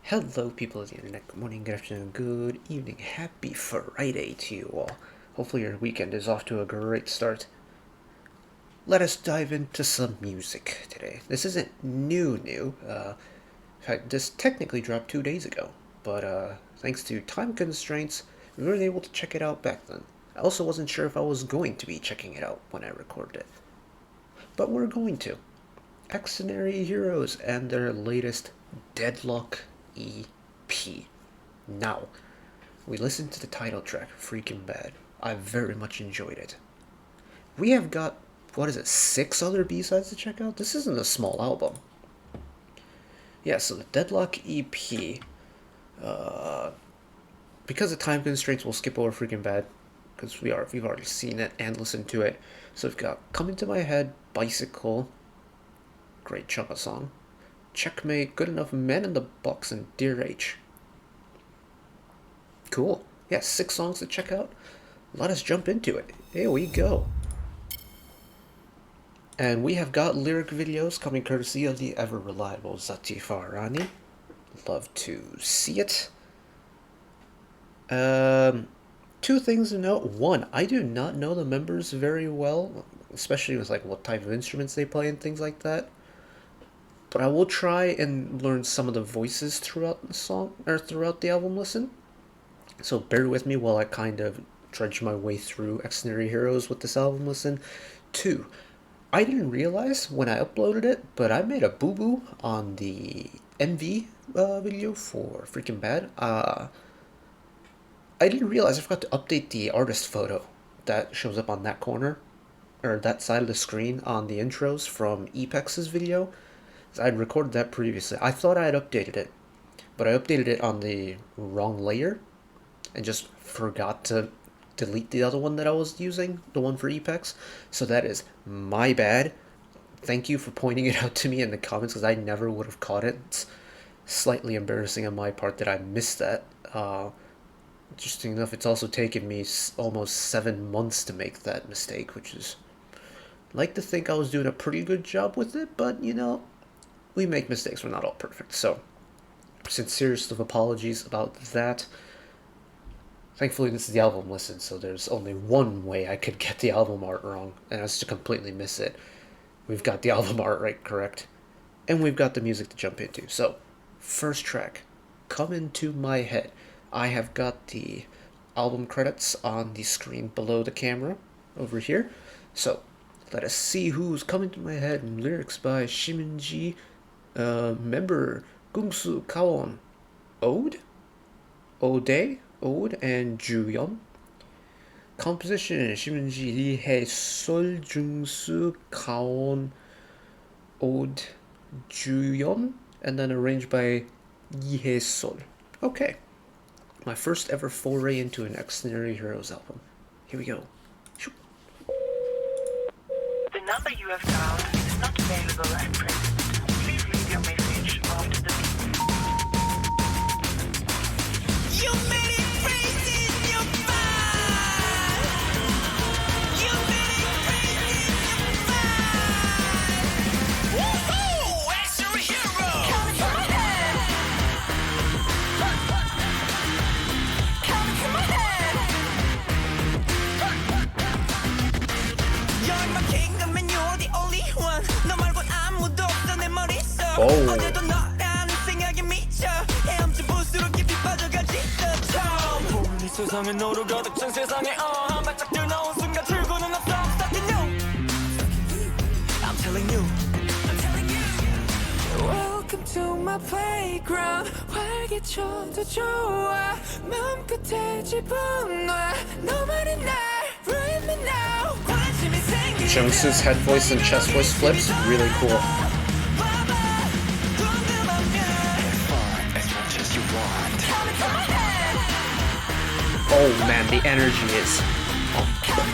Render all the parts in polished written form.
Hello, people of the internet. Good morning, good afternoon, good evening. Happy Friday to you all. Hopefully, your weekend is off to a great start. Let us dive into some music today. This isn't new. In fact, this technically dropped 2 days ago, but thanks to time constraints, we weren't able to check it out back then. I also wasn't sure if I was going to be checking it out when I recorded it, but we're going to. Xdinary Heroes and their latest Deadlock EP. Now, we listened to the title track, Freaking Bad. I very much enjoyed it. We have got, 6 other B-sides to check out? This isn't a small album. Yeah, so the Deadlock EP, because of time constraints, we'll skip over Freaking Bad, because we've already seen it and listened to it. So we've got Come Into My Head, Bicycle, great chunk of song, Checkmate, Good Enough, Men in the Box, and Dear H. Cool. Yeah, 6 songs to check out. Let us jump into it. Here we go. And we have got lyric videos coming courtesy of the ever-reliable Zati Farani. Love to see it. 2 things to note. 1, I do not know the members very well, especially with like what type of instruments they play and things like that. But I will try and learn some of the voices throughout the song or throughout the album listen. So bear with me while I kind of trudge my way through Xdinary Heroes with this album listen. 2, I didn't realize when I uploaded it, but I made a boo-boo on the MV video for Freaking Bad. I didn't realize I forgot to update the artist photo that shows up on that corner, or that side of the screen on the intros from Epex's video. I'd recorded that previously. I thought I had updated it, but I updated it on the wrong layer and just forgot to delete the other one that I was using, the one for Epex. So that is my bad. Thank you for pointing it out to me in the comments, because I never would have caught it. It's slightly embarrassing on my part that I missed that. Interesting enough, it's also taken me almost 7 months to make that mistake, which is... I'd like to think I was doing a pretty good job with it, but you know, we make mistakes, we're not all perfect. So, sincerest of apologies about that. Thankfully, this is the album listen, so there's only one way I could get the album art wrong, and that's to completely miss it. We've got the album art right correct, and we've got the music to jump into. So, first track, Come Into My Head. I have got the album credits on the screen below the camera over here. So, let us see who's coming to my head. Lyrics by Shiminji, member Gungsu Kaon, Ode, and Juyeon. Composition Shiminji Lee Hae Sol Jungsu Kaon, Ode, Juyeon, and then arranged by Lee Hae Sol. Okay. My first ever foray into an Xdinary Heroes album. Here we go. The number you have dialed is not available at present. Please leave your message after the beep. You made it crazy in your mind. You made it crazy in your mind. Woohoo! Xdinary Heroes! Come into my head. Come into my head. You're my kingdom and you're the only one. 너 말곤 아무도 없어 내 머릿속. 어제도 너라는 생각에 미쳐. 헤엄쳐 볼수록 깊이 빠져가지 처음. 우리 세상에 너로 가득 찬 세상에 한 발짝 뛰어나온 순간 출구는 없어. Something new. I'm telling you. Welcome to my playground. 활기쳐도 좋아. 마음 끝에 집어넣어. 너만이 날 Right me now. 관심이 생기면 Jungsu's head voice and chest voice flips, really cool. Oh man, the energy is on point.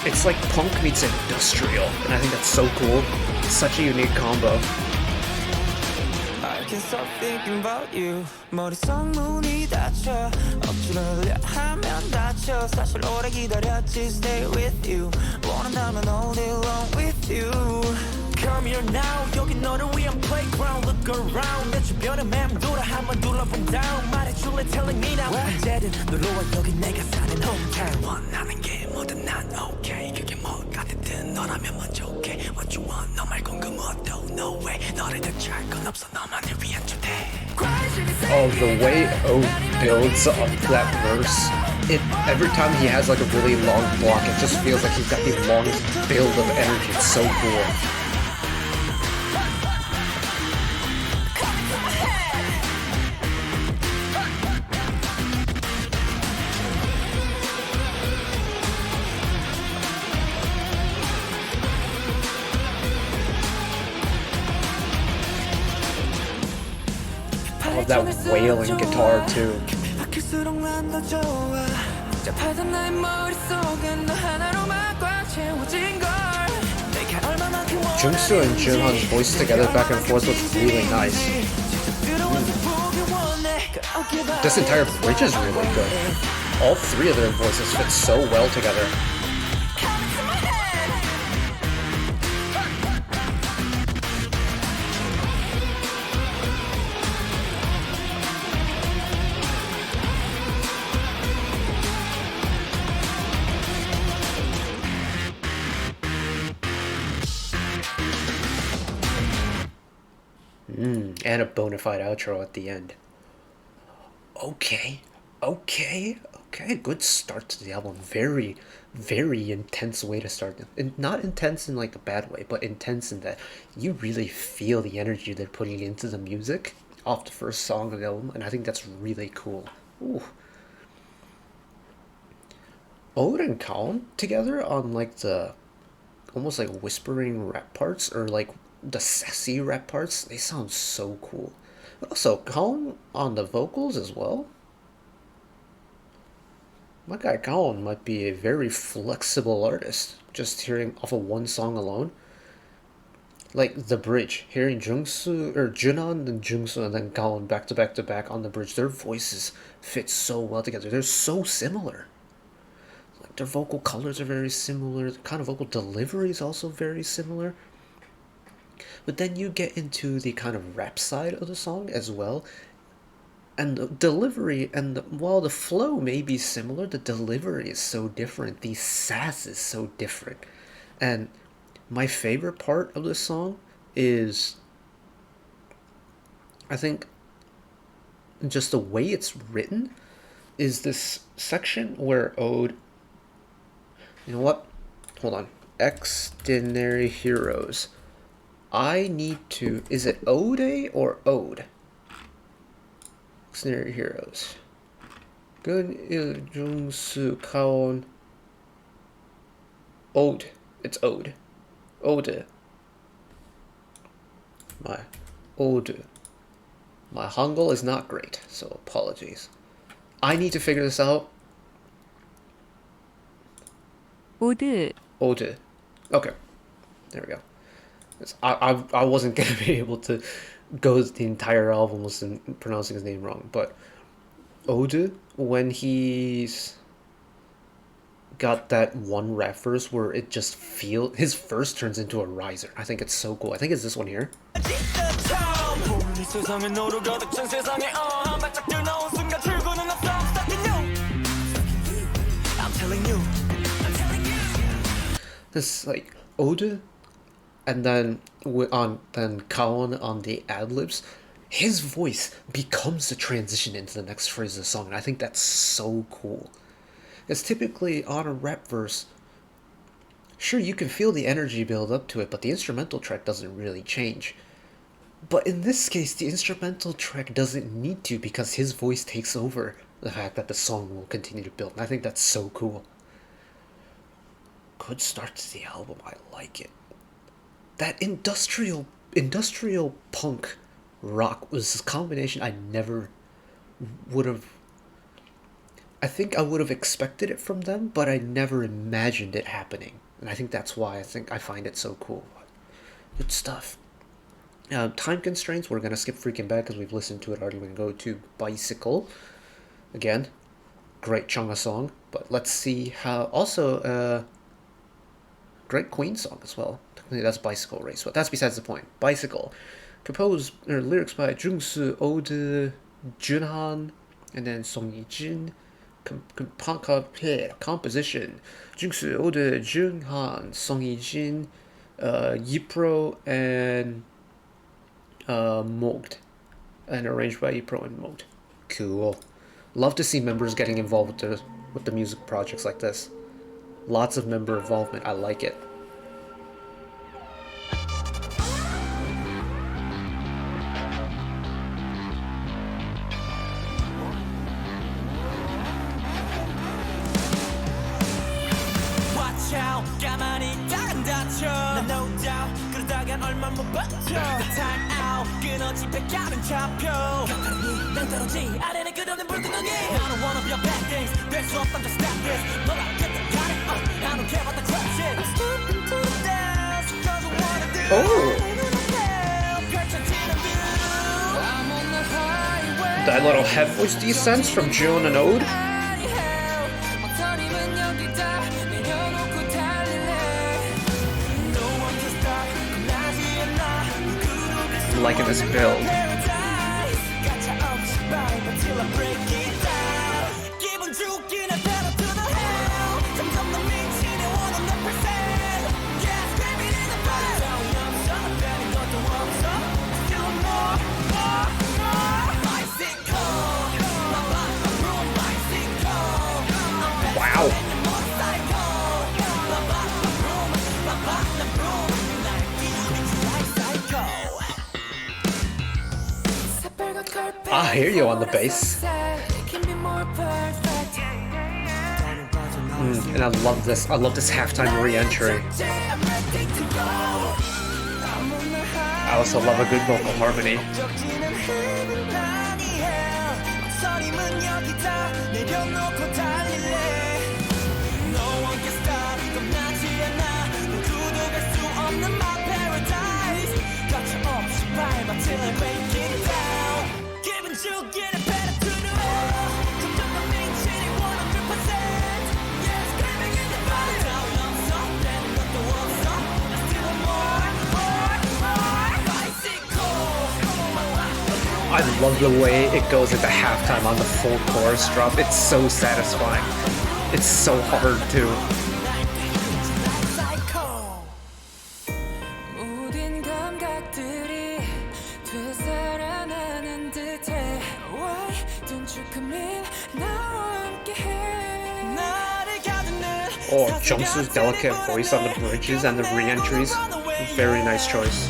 It's like punk meets industrial, and I think that's so cool. It's such a unique combo. I can't stop thinking about you. 머릿속 문이 닫혀. 억지로 하려 하면 닫혀. 사실 오래 기다렸지. Stay with you. 원한다 now 여기 너를 위한 playground look around 내 주변에 맴돌아 한번 둘러본 down 말해줄래 telling me now 언제든 놀러와 여기 내가 사는 hometown 원하는 게 뭐든 난 okay 그게 뭐가 됐든 너라면 먼저 okay what you want 너 말곤 그 뭐도 no way 너를 대체할 건 없어 너만을 위한 주대 Oh, the way O builds up that verse, every time he has like a really long block, it just feels like he's got the longest build of energy. It's so cool. I love that wailing guitar too. Jungsu and Junhan's voice together back and forth was really nice. This entire bridge is really good. All three of their voices fit so well together. And a bona fide outro at the end. Okay. Good start to the album. Very, very intense way to start. And not intense in like a bad way, but intense in that you really feel the energy they're putting into the music off the first song of the album, and I think that's really cool. Ooh. Ode and Kaon together on like the almost like whispering rap parts, or like the sassy rap parts, they sound so cool. Also, Kaon on the vocals as well. My guy Kaon might be a very flexible artist, just hearing off of one song alone. Like the bridge, hearing Jungsu or Junan and Jungsu and then Kaon back to back to back on the bridge, their voices fit so well together. They're so similar. Like their vocal colors are very similar, the kind of vocal delivery is also very similar. But then you get into the kind of rap side of the song as well, and the delivery, and while the flow may be similar, the delivery is so different, the sass is so different. And my favorite part of this song is, I think, just the way it's written, is this section where Ode, you know what, hold on, Xdinary Heroes, I need to, is it Ode or Ode? Xdinary Heroes. Gun Il Jungsu Kaon. Ode. It's Ode. Ode. My Ode. My Hangul is not great, so apologies. I need to figure this out. Ode. Ode. Okay. There we go. I wasn't going to be able to go the entire album without pronouncing his name wrong, but Ode, when he's got that one rap verse where it just feels, his verse turns into a riser. I think it's so cool. I think it's this one here. This like Ode, and then then Kaon on the ad-libs, his voice becomes the transition into the next phrase of the song, and I think that's so cool. Because typically on a rap verse, sure, you can feel the energy build up to it, but the instrumental track doesn't really change. But in this case, the instrumental track doesn't need to, because his voice takes over the fact that the song will continue to build, and I think that's so cool. Good start to the album, I like it. That industrial punk rock was this combination I never would have, I think I would have expected it from them, but I never imagined it happening. And I think that's why I find it so cool. Good stuff. Time constraints, we're going to skip Freaking Bad because we've listened to it already. We're going to go to Bicycle. Again, great Chunga song. But let's see how, also, great Queen song as well. Technically that's Bicycle Race, but that's besides the point. Bicycle. Composed, or lyrics by Jungsu, Ode, Junhan, and then Song Yi-jin. Composition, Jungsu, Ode, Junhan, Song Yi-jin, Yipro, and Mogd. And arranged by Yipro and Mogd. Cool. Love to see members getting involved with the music projects like this. Lots of member involvement. I like it. Watch out, 가만히 있다간 다쳐 난 no doubt 그러다간 얼마 못 버텨 Time out 끊어지 백가른 잡혀 가파르니 난 떨어지 아래는 끝없는 불구덩이 I don't wanna be a bad things 될 수 없단 just stop this 너랑 get the got it I don't care about the crap shit I'm stepping to the dance cause I wanna do I'm on the highway That little head voice descents from June and Ode. Liking this build. Wow. I hear you on the bass. And I love this. I love this halftime re-entry. I also love a good vocal harmony. I love the way it goes into halftime on the full chorus drop. It's so satisfying. It's so hard too. Oh, Jungsu's delicate voice on the bridges and the re-entries. Very nice choice.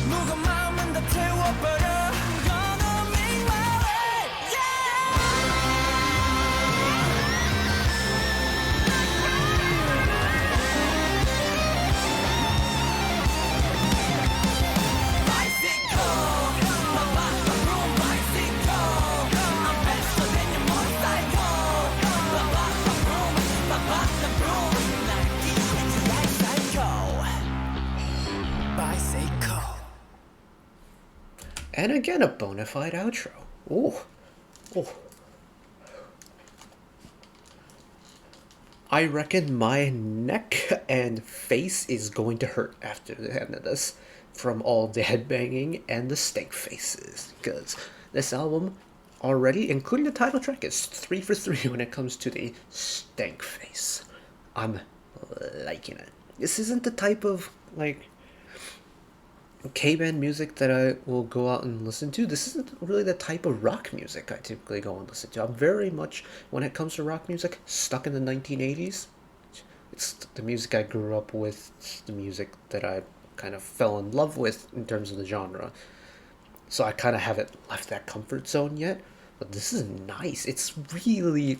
And again, a bona fide outro. Oh, oh. I reckon my neck and face is going to hurt after the end of this from all the headbanging and the stank faces. Because this album already, including the title track, is 3 for 3 when it comes to the stank face. I'm liking it. This isn't the type of, like, K-band music that I will go out and listen to. This isn't really the type of rock music I typically go and listen to. I'm very much, when it comes to rock music, stuck in the 1980s. It's the music I grew up with. It's the music that I kind of fell in love with in terms of the genre. So I kind of haven't left that comfort zone yet. But this is nice. It's really...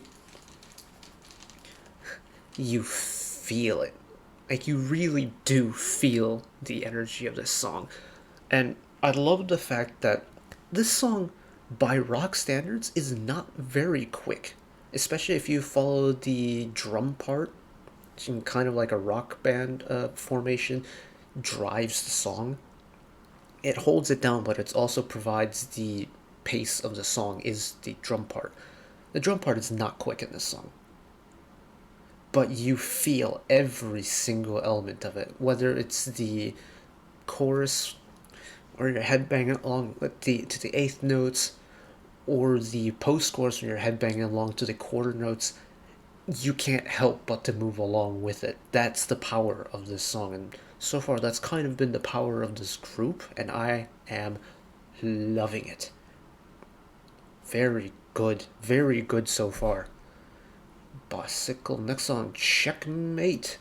You feel it. Like, you really do feel the energy of this song. And I love the fact that this song, by rock standards, is not very quick. Especially if you follow the drum part, in kind of like a rock band formation, drives the song. It holds it down, but it also provides the pace of the song is the drum part. The drum part is not quick in this song. but you feel every single element of it, whether it's the chorus or you're headbanging along with to the eighth notes, or the post-chorus when you're headbanging along to the quarter notes. You can't help but to move along with it. That's the power of this song, and so far that's kind of been the power of this group, and I am loving it. Very good so far. Bicycle. Next song, Checkmate.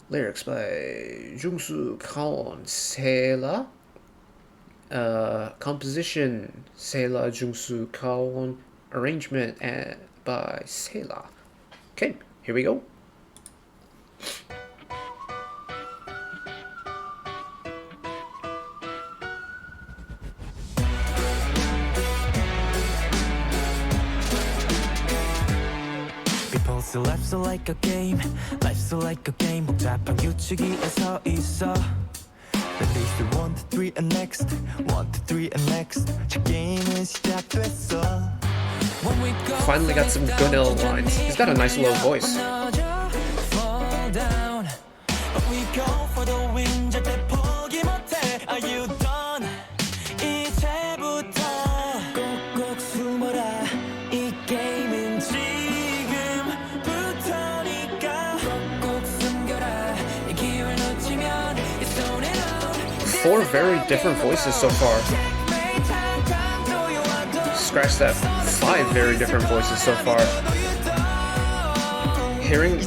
Lyrics by Jungsu Kaon Sela. Composition Sela Jungsu Kaon. Arrangement by Sela. Okay, here we go. People say life's like a game, life's like a game. 복잡한 규칙이 서 있어. Then they say 1, 2, 3 and next, 1, 2, 3 and next. 저 게임은 시작됐어. Finally got some good L lines. He's got a nice low voice. Four very different voices so far. Scratch that. 5 very different voices so far. Hearing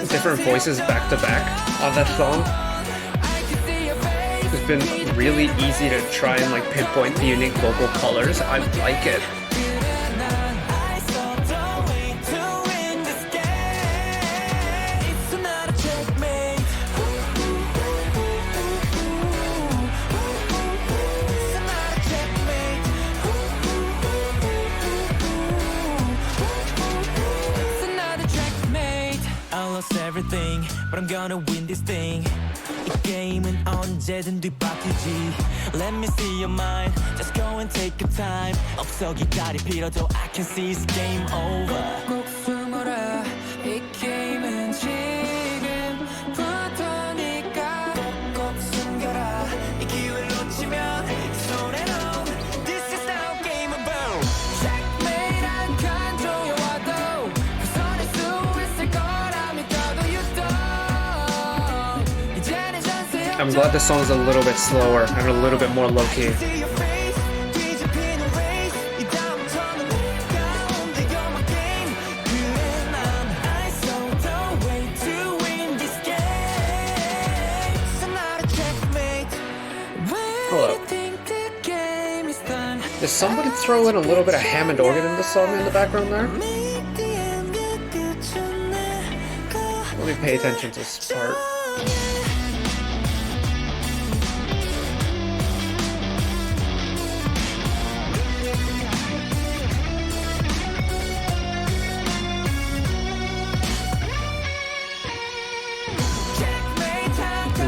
different voices back to back on that song, it's been really easy to try and like pinpoint the unique vocal colors. I like it. Everything, but I'm gonna win this thing. 이 게임은 언제든 뒤바뀌지. Let me see your mind. Just go and take your time. 없어 기다릴 필요도. I can see it's game over. 꼭 숨어라. 이 게임은 지금부터니까. 꼭 숨겨라. 이 기회를 놓치면 손에 넣어. This is now game over. Checkmate 한 칸 조여와도 벗어날 수 있을 거라. I'm glad this song is a little bit slower and a little bit more low-key. Hold up. Did somebody throw in a little bit of Hammond organ in the song in the background there? Let me pay attention to this part.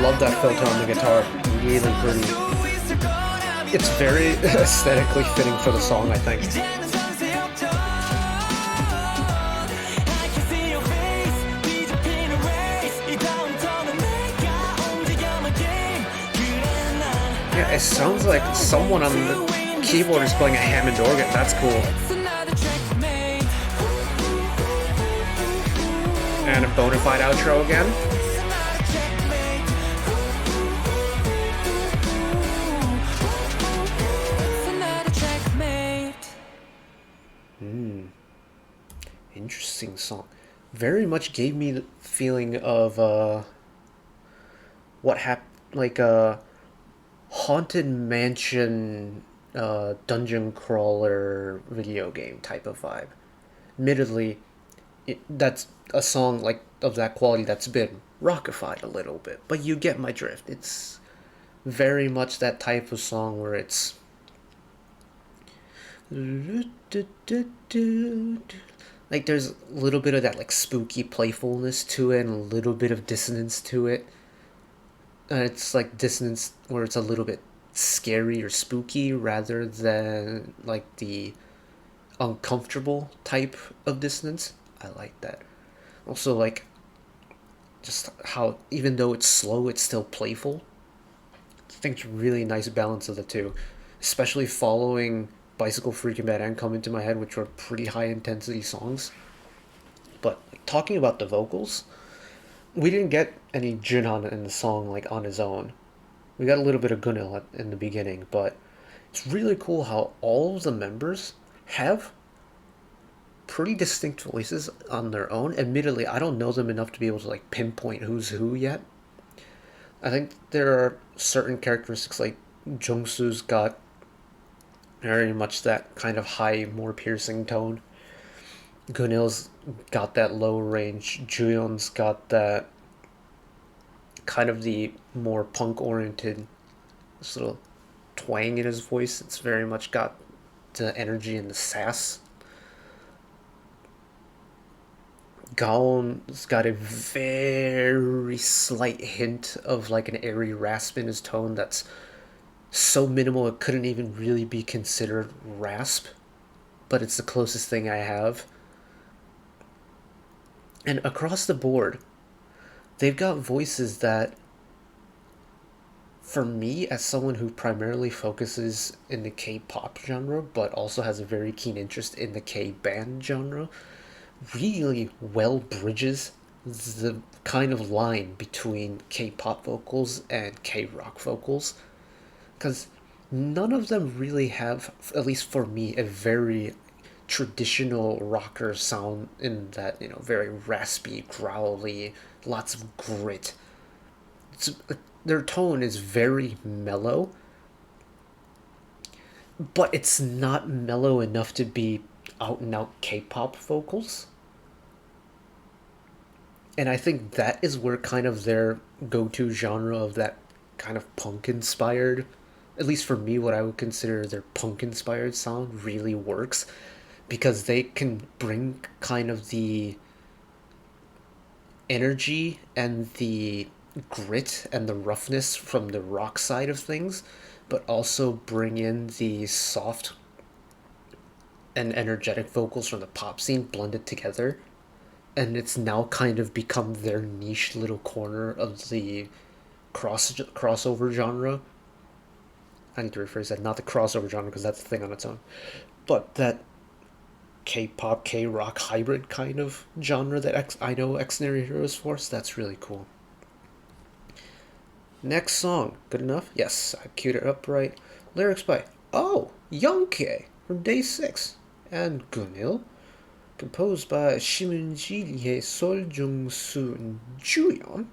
Love that filter on the guitar. Really pretty. It's very aesthetically fitting for the song, I think. Yeah, it sounds like someone on the keyboard is playing a Hammond organ. That's cool. And a bona fide outro again. Interesting song. Very much gave me the feeling of what happened, like a haunted mansion dungeon crawler video game type of vibe. Admittedly, that's a song like of that quality that's been rockified a little bit, but you get my drift. It's very much that type of song where it's like there's a little bit of that like spooky playfulness to it and a little bit of dissonance to it. It's like dissonance where it's a little bit scary or spooky rather than like the uncomfortable type of dissonance. I like that. Also, like, just how, even though it's slow, it's still playful. I think it's a really nice balance of the two, especially following Bicycle Freaking Bad and Come Into My Head, which were pretty high intensity songs. But talking about the vocals, we didn't get any Junhan in the song like on his own. We got a little bit of Gunil in the beginning, but it's really cool how all of the members have pretty distinct voices on their own. Admittedly, I don't know them enough to be able to like pinpoint who's who yet. I think there are certain characteristics, like Jungsu's got very much that kind of high, more piercing tone. Gunil's got that low range. Juyeon's got that kind of the more punk oriented sort of twang in his voice. It's very much got the energy and the sass. Gaon's got a very slight hint of like an airy rasp in his tone that's so minimal it couldn't even really be considered rasp, but it's the closest thing I have. And across the board, they've got voices that, for me, as someone who primarily focuses in the K-pop genre, but also has a very keen interest in the K-band genre, really well bridges the kind of line between K-pop vocals and K-rock vocals. Because none of them really have, at least for me, a very traditional rocker sound in that, you know, very raspy, growly, lots of grit. Their tone is very mellow, but it's not mellow enough to be out and out K-pop vocals. And I think that is where kind of their go-to genre of that kind of punk inspired, at least for me, what I would consider their punk inspired sound really works, because they can bring kind of the energy and the grit and the roughness from the rock side of things, but also bring in the soft and energetic vocals from the pop scene blended together. And it's now kind of become their niche little corner of the crossover genre. I need to rephrase that, not the crossover genre, because that's a thing on its own, but that K-pop, K-rock hybrid kind of genre that I know Xdinary Heroes for, so that's really cool. Next song, good enough? Yes, I queued it up right. Lyrics by, Youngtae from Day 6, and Gunil. Composed by Shimunji, Lee Sol, Jungsu, and Juyeon.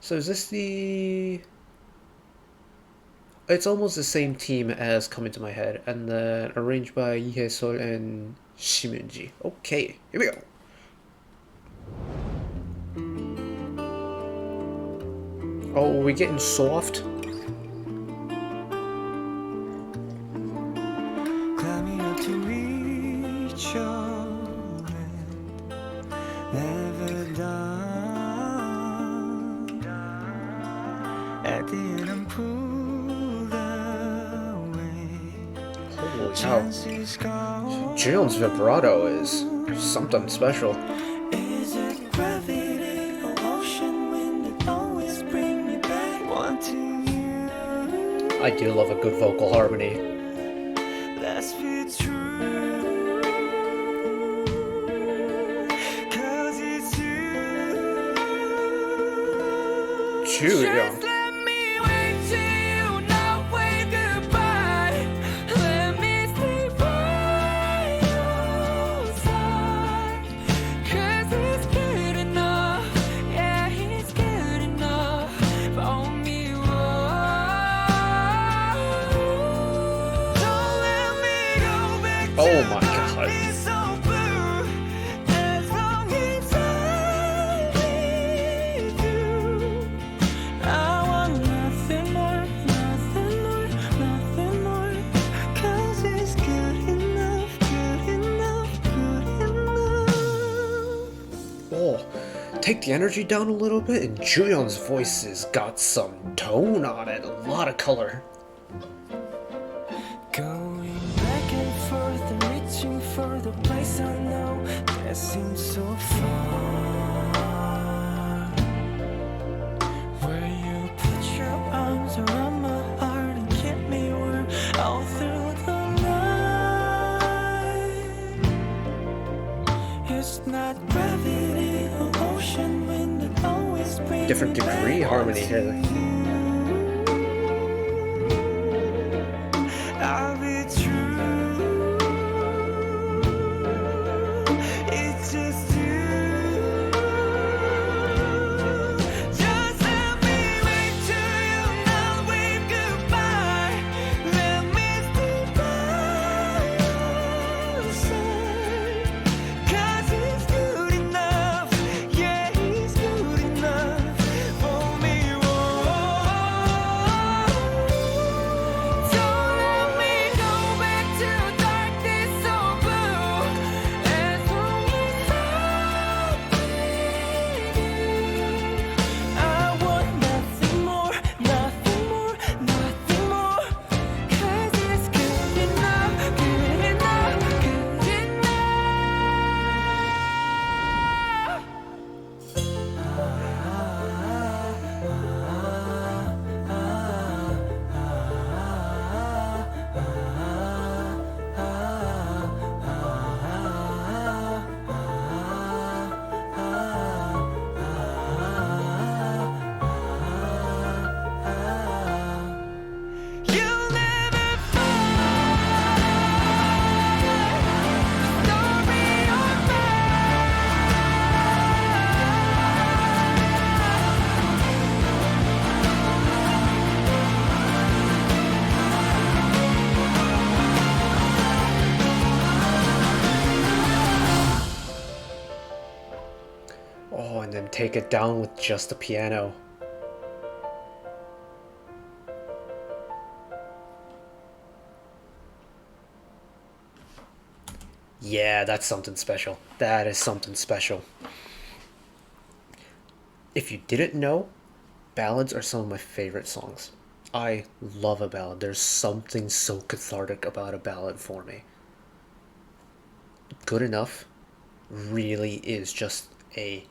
So is this the... It's almost the same team as Come Into My Head, and then arranged by Lee Sol and Shimunji. Okay, here we go. Oh, we're getting soft. Climbing up to reach your end, never done. At the end, I'm pulled away. Holy cow. Juyeon's vibrato is something special. Is it gravity or ocean wind that always bring me back? Wanting you. I do love a good vocal harmony. Let's be true, 'cause it's you. Juyeon. Just let me wait till you know wave goodbye. Let me stay by your side, 'cause he's good enough. Yeah, he's good enough for me. Don't let me go back to Oh my God. be so blue. As long as I'm with you, I want nothing more, nothing more, nothing more. 'Cause it's good enough, good enough, good enough. Oh, take the energy down a little bit, and Juyeon's voice has got some tone on it, a lot of color. Going back and forth and reaching for the place I know that seems so far. different degree harmony here. I'll be true. It's just you. Just let me wait till you now wave goodbye. Let me stay by your side. 'Cause he's good enough. Yeah, he's good enough for me. Don't let me go back to darkness or blue. As long as I'm with you, I want nothing more, nothing more, nothing more. 'Cause it's good enough, good enough, good enough. You'll never find a story of Oh, and then take it down with just the piano. Yeah, that's something special. That is something special. If you didn't know, ballads are some of my favorite songs. I love a ballad. There's something so cathartic about a ballad for me. Good Enough really is just a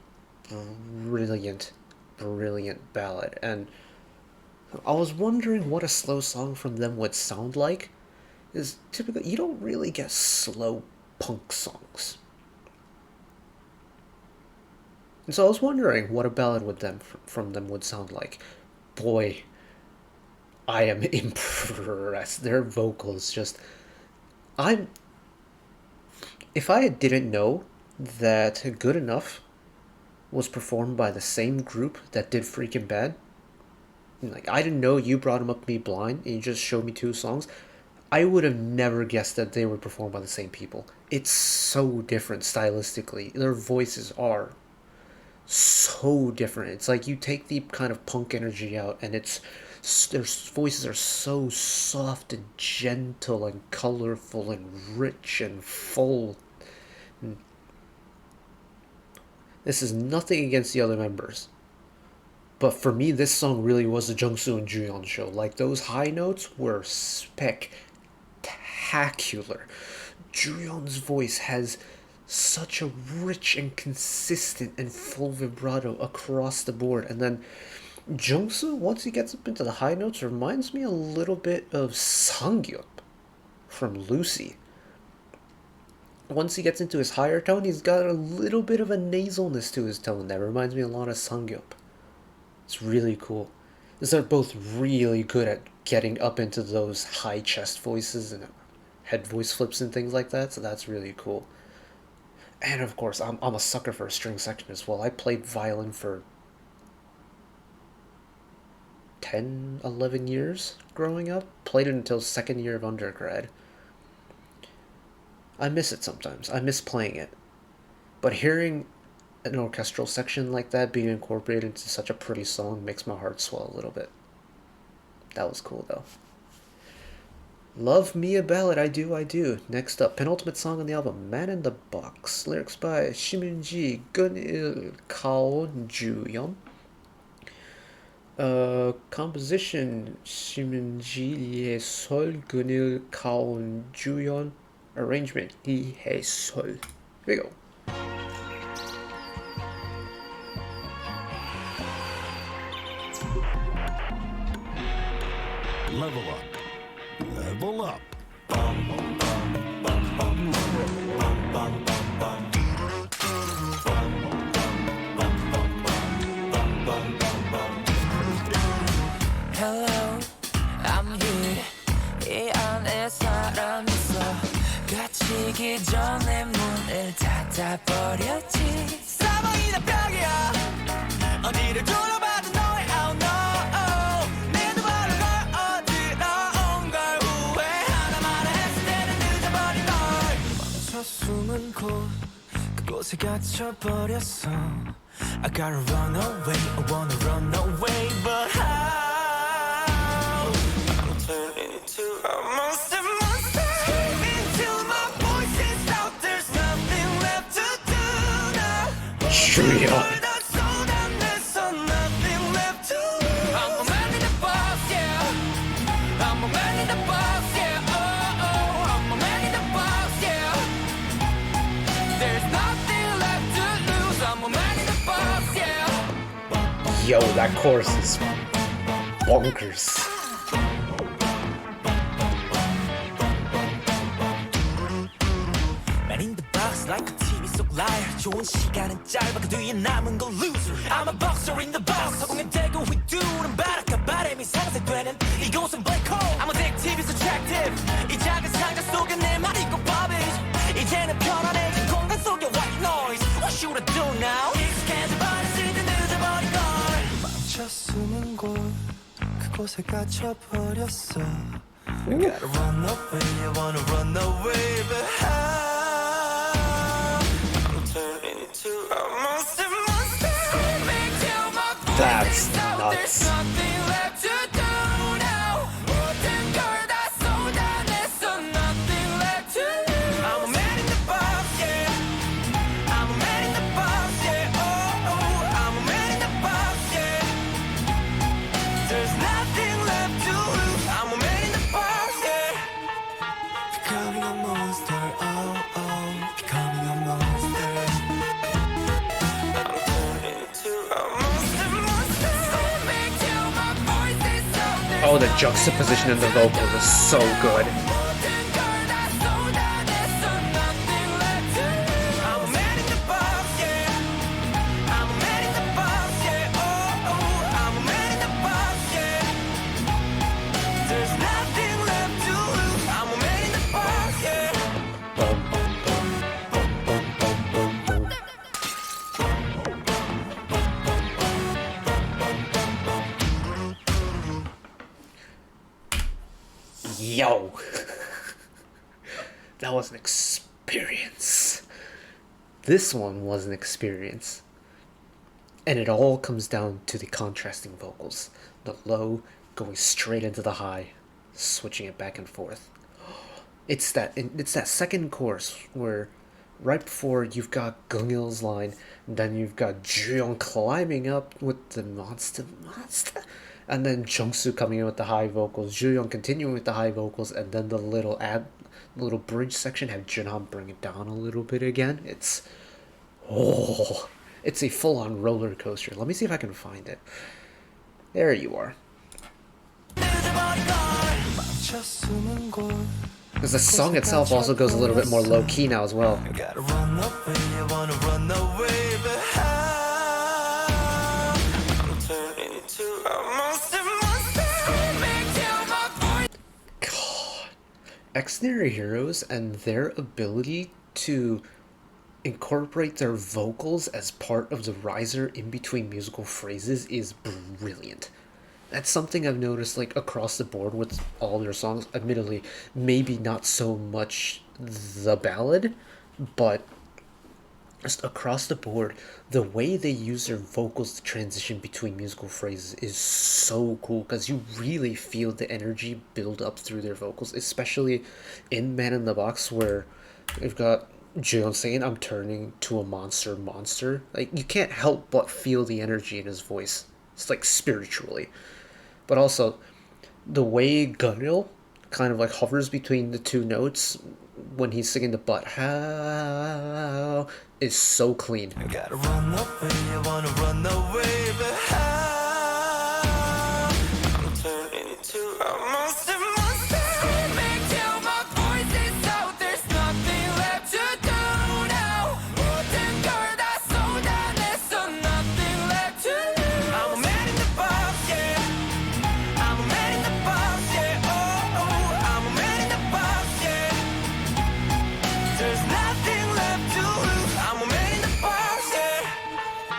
brilliant, brilliant ballad. And I was wondering what a slow song from them would sound like. Is typically, you don't really get slow punk songs. And so I was wondering what a ballad with them from them would sound like. Boy, I am impressed. Their vocals just if I didn't know that Good Enough was performed by the same group that did Freaking Bad, like I didn't know You Brought Him Up to Me Blind and you just showed me two songs, I would have never guessed that they were performed by the same people. It's so different stylistically. Their voices are so different. It's like you take the kind of punk energy out and their voices are so soft and gentle and colorful and rich and full. This is nothing against the other members, but for me this song really was the Jungsu and Juyeon show. Like those high notes were spectacular. Juyeon's voice has such a rich and consistent and full vibrato across the board, and then Jungsu, once he gets up into the high notes, reminds me a little bit of Sangyup from Lucy. Once he gets into his higher tone, he's got a little bit of a nasalness to his tone that reminds me a lot of Sangyup. It's really cool. They're both really good at getting up into those high chest voices and head voice flips and things like that, so that's really cool. And of course, I'm a sucker for a string section as well. I played violin for 10, 11 years growing up. Played it until second year of undergrad. I miss it sometimes. I miss playing it. But hearing an orchestral section like that being incorporated into such a pretty song makes my heart swell a little bit. That was cool though. Love Me a Ballad, I Do, I Do. Next up, penultimate song on the album, Man in the Box. Lyrics by Shimunji, Gunil, Kao, Juyeon. Composition, Shimunji, Lee Sol, Gunil, Kao, Juyeon. Arrangement, Lee Sol. Here we go. Level up. Level up. Hello, I'm here. 이 안에 사람 있어. 갇히기 전에 문을 닫아버렸지. 사방이 다 벽이야. 어디를 둘러봐도 너의 oh no. 내 두 발을 어디로 온 걸 후회하나 말아 했을 때는 늦어버린 걸. 멈춰 숨은 곳 그곳에 갇혀버렸어. I gotta run away, I wanna run away, but how? I'm turning into a monster, screaming till my voice is out. There's nothing left to do now. Julian. So damn, there's nothing left to lose. I'm a man in the box, yeah. I'm a man in the box, yeah. Oh, oh, I'm a man in the box, yeah. There's nothing left to lose. I'm a man in the box, yeah. Yo, that chorus is bonkers. Man in the box like a TV 속 liar. 좋은 시간은 짧아 그 뒤에 남은 건 loser. I'm a boxer in the box. 허공에 대고 휘두른 바람과 바람이 상쇄되는 이곳은 black hole. I'm addictive, it's attractive. 이 작은 상자 속에 내 말이 꼭 bobbage. 이제는 편안해진 공간 속에 white noise. What should I do now? 익숙해져 버렸을 때 늦어버린 걸. 멈춰 숨은 곳 그곳에 갇혀버렸어. I gotta run away, I wanna run away, but how? I'm turning into a monster, screaming till my voice That's is out. nuts. There's nothing left to do now. 모든 걸 다 쏟아냈어. Nothing left to lose. I'm a man in the box, yeah. I'm a man in the box, yeah. Oh, oh, I'm a man in the box, yeah. There's nothing left to lose. I'm a man in the box, yeah. Becoming a monster, oh, oh. Becoming a monster. I'm turning into a monster, screaming till my voice is out. There's Oh, the juxtaposition in the vocal is so good. 모든 걸 다 쏟아냈어. Nothing left to lose. I'm a man in the box, yeah. I'm a man in the box, yeah. Oh, oh, I'm a man in the box, yeah. There's nothing left to lose. I'm a man in the box, yeah. Boom, boom, boom, boom, boom, boom, boom, boom. Yo, that was an experience. This one was an experience. And it all comes down to the contrasting vocals. The low going straight into the high, switching it back and forth. It's that second chorus where right before you've got Gungil's line, then you've got Juyeon climbing up with the monster, and then Jungsu coming in with the high vocals, Juyeon continuing with the high vocals, and then the little bridge section had Jinhan bring it down a little bit again. It's a full-on roller coaster. Let me see if I can find it. There you are. Because the song itself also goes a little bit more low-key now as well. I gotta run away, I wanna run away, but how? I'm turning into a monster, screaming till my voice. God. Xdinary Heroes and their ability to incorporate their vocals as part of the riser in between musical phrases is brilliant. That's something I've noticed like across the board with all their songs. Admittedly, maybe not so much the ballad, but just across the board, the way they use their vocals to transition between musical phrases is so cool because you really feel the energy build up through their vocals, especially in Man in the Box where you've got Juyeon saying, "I'm turning to a monster." Like, you can't help but feel the energy in his voice. It's like spiritually. But also, the way Gunil kind of like hovers between the two notes when he's singing the "but how" is so clean. I gotta run away, I wanna run away, but how? I'm turning into a monster, screaming till my voice is out. There's nothing left to do now. 모든 걸 다 쏟아냈어. Nothing left to lose. I'm a man in the box, yeah. I'm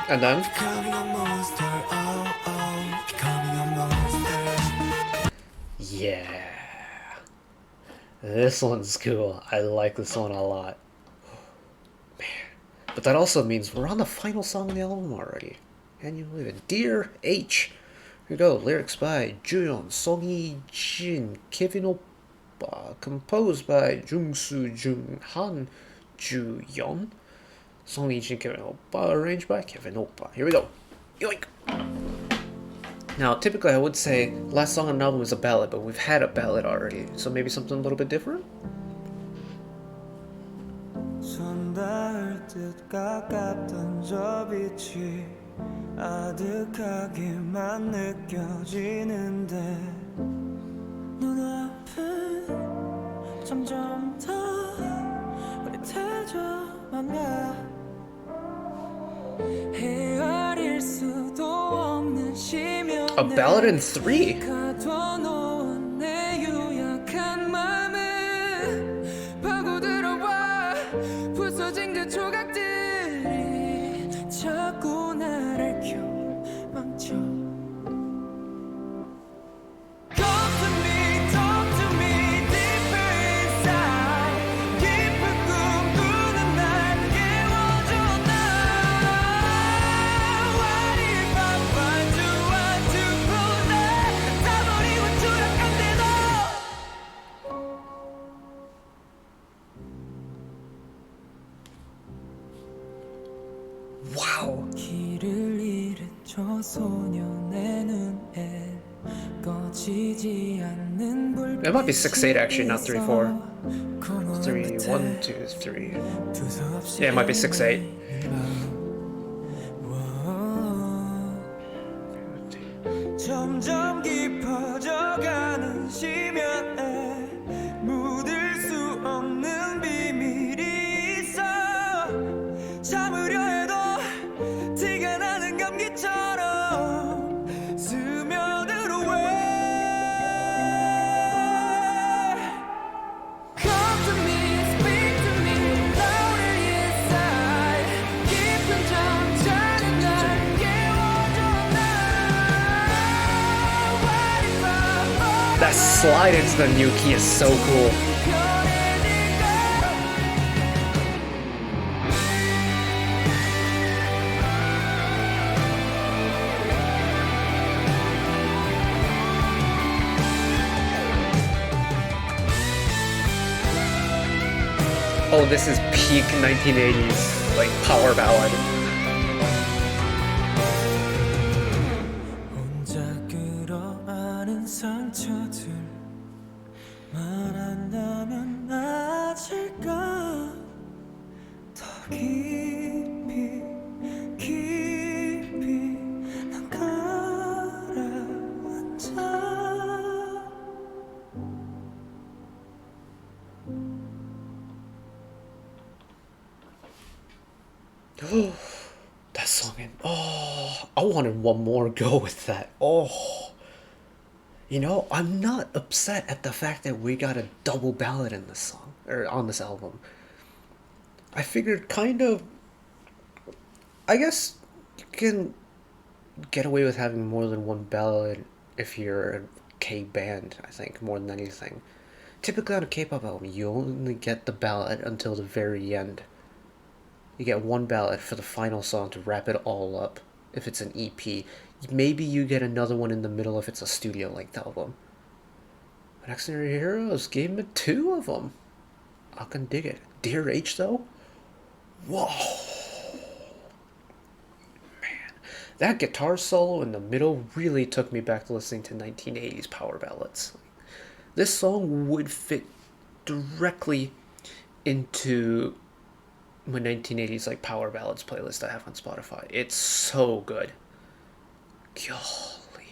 And then Becoming a monster, oh oh, becoming a monster. yeah. This one's cool. I like this one a lot. Man. But that also means we're on the final song of the album already. Can you believe it? Dear H. Here we go. Lyrics by Juyeon, Songi Jin, Kevin Oppa. Composed by Jungsu Jung, Han Juyeon. Songi Jin, Kevin Oppa. Arranged by Kevin Oppa. Here we go. Yoink! Now, typically I would say last song on the album is a ballad, but we've had a ballad already, so maybe something a little bit different? 손 닿을 듯 가깝던 저 빛이 아득하게만 느껴지는데 눈앞은 점점 더 흐릿해져만 가 헤아릴 수도 없는 심연 A ballad in 3? 가둬놓은 내 유약한 맘은 파고들어와 부서진 그 조각들이 자꾸 나를 켜망쳐 Talk to me deeper inside 깊은 꿈꾸는 날 깨워줘 나 What if I find you want to pull that 타버리고 추락한데도 Wow. 길을 잃은 소년의 눈에 꺼지지 않는 불빛이 It might be 6-8 actually, not 3-4. 3, 1, 2, 3. Yeah, it might be 6-8. 점점 깊어져가는 심연에 묻을 수 없는 비밀이 있어 참으려 해도 티가 나는 감기처럼 스며들어 왜 Come to me, speak to me, louder inside 깊은 잠자는 날 깨워줘 나 What if I fall That slide into the new key is so cool. Oh, this is peak 1980s, like, power ballad. 혼자 끌어안은 상처들 말한다면 나질까 더 깊이 깊이 난 가라앉아 That song, I wanted one more go with that. You know, I'm not upset at the fact that we got a double ballad in this song, or on this album. I figured I guess you can get away with having more than one ballad if you're a K band, I think, more than anything. Typically on a K-pop album, you only get the ballad until the very end. You get one ballad for the final song to wrap it all up. If it's an EP, maybe you get another one in the middle if it's a studio-length album. But Xdinary Heroes gave me 2 of them. I can dig it. Dear H, though? Whoa! Man. That guitar solo in the middle really took me back to listening to 1980s power ballads. This song would fit directly into my 1980s like power ballads playlist I have on Spotify. It's so good. Golly.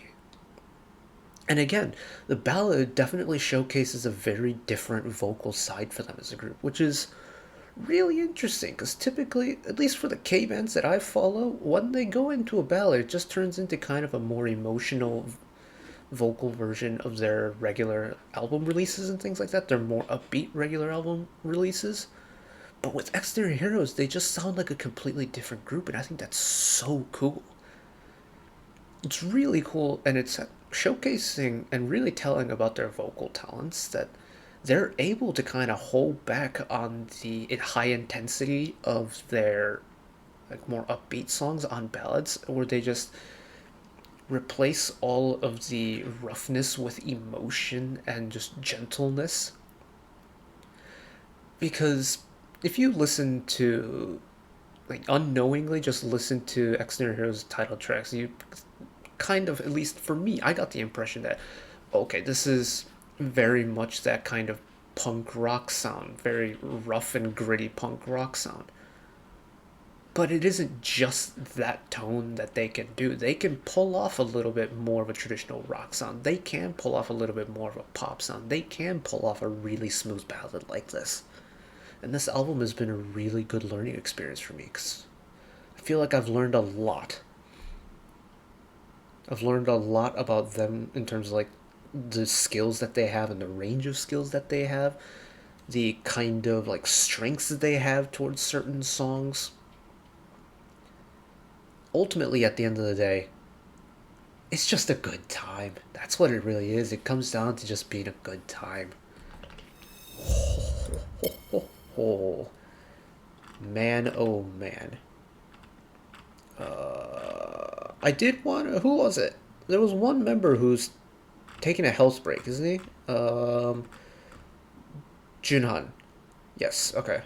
And again, the ballad definitely showcases a very different vocal side for them as a group, which is really interesting because typically, at least for the K-bands that I follow, when they go into a ballad, it just turns into kind of a more emotional vocal version of their regular album releases and things like that. They're more upbeat regular album releases. But with Xdinary Heroes, they just sound like a completely different group, and I think that's so cool. It's really cool, and it's showcasing and really telling about their vocal talents, that they're able to kind of hold back on the high intensity of their like more upbeat songs on ballads, where they just replace all of the roughness with emotion and just gentleness. Because if you listen to, like, unknowingly just listen to Xdinary Heroes title tracks, you kind of, at least for me, I got the impression that, okay, this is very much that kind of punk rock sound, very rough and gritty punk rock sound. But it isn't just that tone that they can do. They can pull off a little bit more of a traditional rock sound. They can pull off a little bit more of a pop sound. They can pull off a really smooth ballad like this. And this album has been a really good learning experience for me, because I feel like I've learned a lot. I've learned a lot about them in terms of like the skills that they have and the range of skills that they have, the kind of like strengths that they have towards certain songs. Ultimately, at the end of the day, it's just a good time. That's what it really is. It comes down to just being a good time. Oh, man, oh man. I did want to, who was it? There was one member who's taking a health break, isn't he? Junhan. Yes, okay.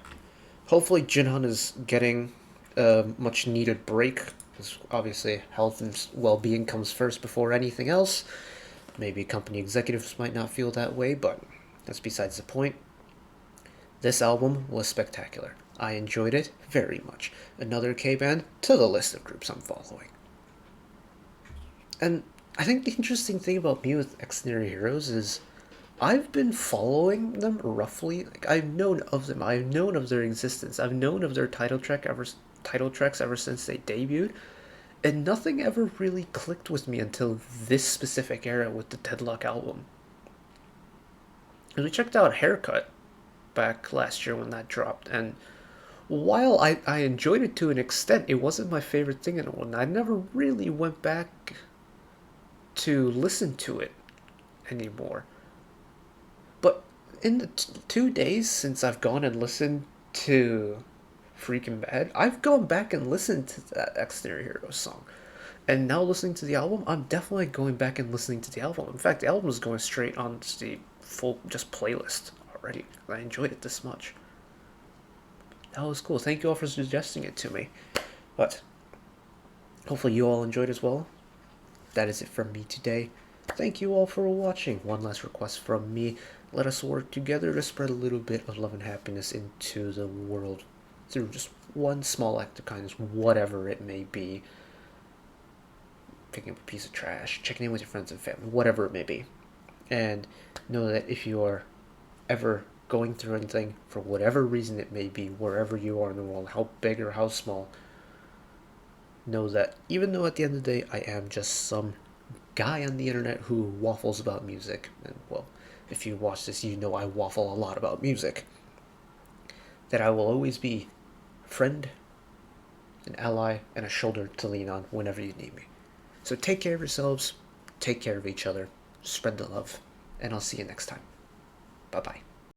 Hopefully Junhan is getting a much needed break, because obviously health and well-being comes first before anything else. Maybe company executives might not feel that way, but that's besides the point. This album was spectacular. I enjoyed it very much. Another K-band to the list of groups I'm following. And I think the interesting thing about me with Xdinary Heroes is I've been following them roughly. Like, I've known of them. I've known of their existence. I've known of their title tracks ever since they debuted. And nothing ever really clicked with me until this specific era with the Deadlock album. And we checked out Haircut back last year when that dropped, and while I enjoyed it to an extent, it wasn't my favorite thing in the world. I never really went back to listen to it anymore. But in the 2 days since I've gone and listened to Freaking Bad, I've gone back and listened to that Xdinary Heroes song. And now listening to the album, I'm definitely going back and listening to the album. In fact, the album is going straight on the full just playlist already. I enjoyed it this much. That was cool. Thank you all for suggesting it to me. But hopefully you all enjoyed as well. That is it from me today. Thank you all for watching. One last request from me. Let us work together to spread a little bit of love and happiness into the world through just one small act of kindness, whatever it may be. Picking up a piece of trash, checking in with your friends and family, whatever it may be. And know that if you are ever going through anything, for whatever reason it may be, wherever you are in the world, how big or how small, know that even though at the end of the day I am just some guy on the internet who waffles about music, and well, if you watch this, you know I waffle a lot about music, that I will always be a friend, an ally, and a shoulder to lean on whenever you need me. So take care of yourselves, take care of each other, spread the love, and I'll see you next time. Bye-bye.